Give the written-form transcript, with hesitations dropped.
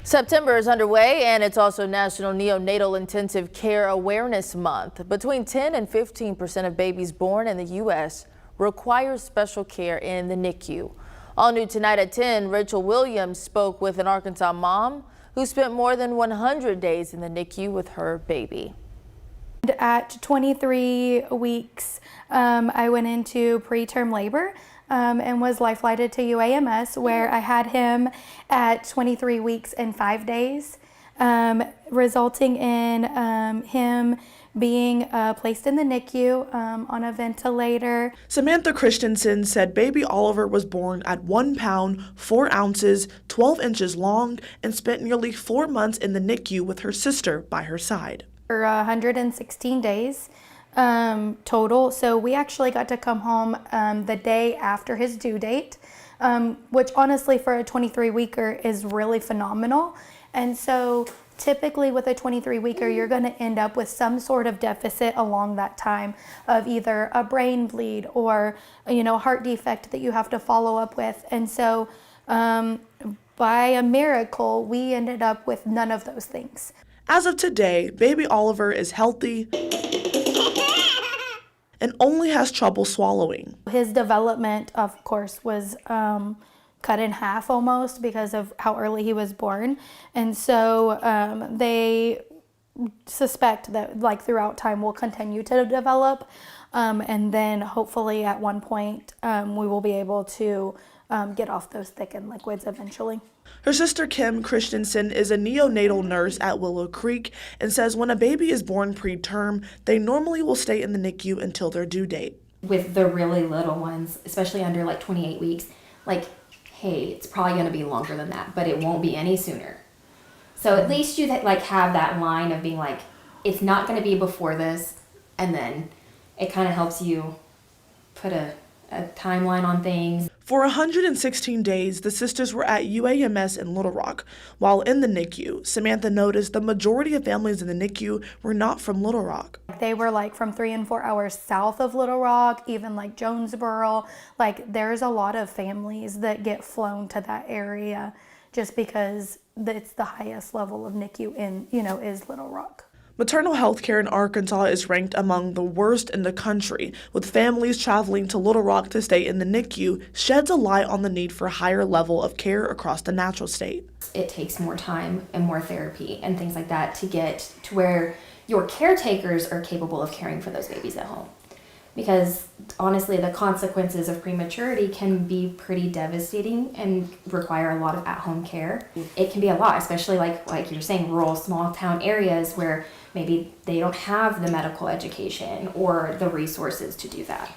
September is underway, and it's also National Neonatal Intensive Care Awareness Month. Between 10 and 15% of babies born in the U.S. require special care in the NICU. All new tonight at 10, Rachel Williams spoke with an Arkansas mom who spent more than 100 days in the NICU with her baby. At 23 weeks, I went into preterm labor and was life-flighted to UAMS, where I had him at 23 weeks and 5 days, resulting in him being placed in the NICU on a ventilator. Samantha Christensen said baby Oliver was born at 1 pound, 4 ounces, 12 inches long, and spent nearly 4 months in the NICU with her sister by her side. For 116 days total. So we actually got to come home the day after his due date, which honestly for a 23-weeker is really phenomenal. And so typically with a 23-weeker, you're going to end up with some sort of deficit along that time of either a brain bleed or, heart defect that you have to follow up with. And so by a miracle, we ended up with none of those things. As of today, baby Oliver is healthy and only has trouble swallowing. His development, of course, was cut in half almost because of how early he was born. And so they suspect that throughout time will continue to develop. And then hopefully at one point we will be able to get off those thickened liquids eventually. Her sister Kim Christensen is a neonatal nurse at Willow Creek and says when a baby is born preterm, they normally will stay in the NICU until their due date. With the really little ones, especially under 28 weeks, hey, it's probably going to be longer than that, but it won't be any sooner. So at least you have that line of being it's not going to be before this, and then it kind of helps you put a timeline on things. For 116 days, the sisters were at UAMS in Little Rock. While in the NICU, Samantha noticed the majority of families in the NICU were not from Little Rock. They were from 3 and 4 hours south of Little Rock, even Jonesboro. There's a lot of families that get flown to that area just because it's the highest level of NICU is Little Rock. Maternal health care in Arkansas is ranked among the worst in the country, with families traveling to Little Rock to stay in the NICU sheds a light on the need for a higher level of care across the natural state. It takes more time and more therapy and things like that to get to where your caretakers are capable of caring for those babies at home. Because honestly, the consequences of prematurity can be pretty devastating and require a lot of at-home care. It can be a lot, especially like you're saying, rural, small town areas where maybe they don't have the medical education or the resources to do that.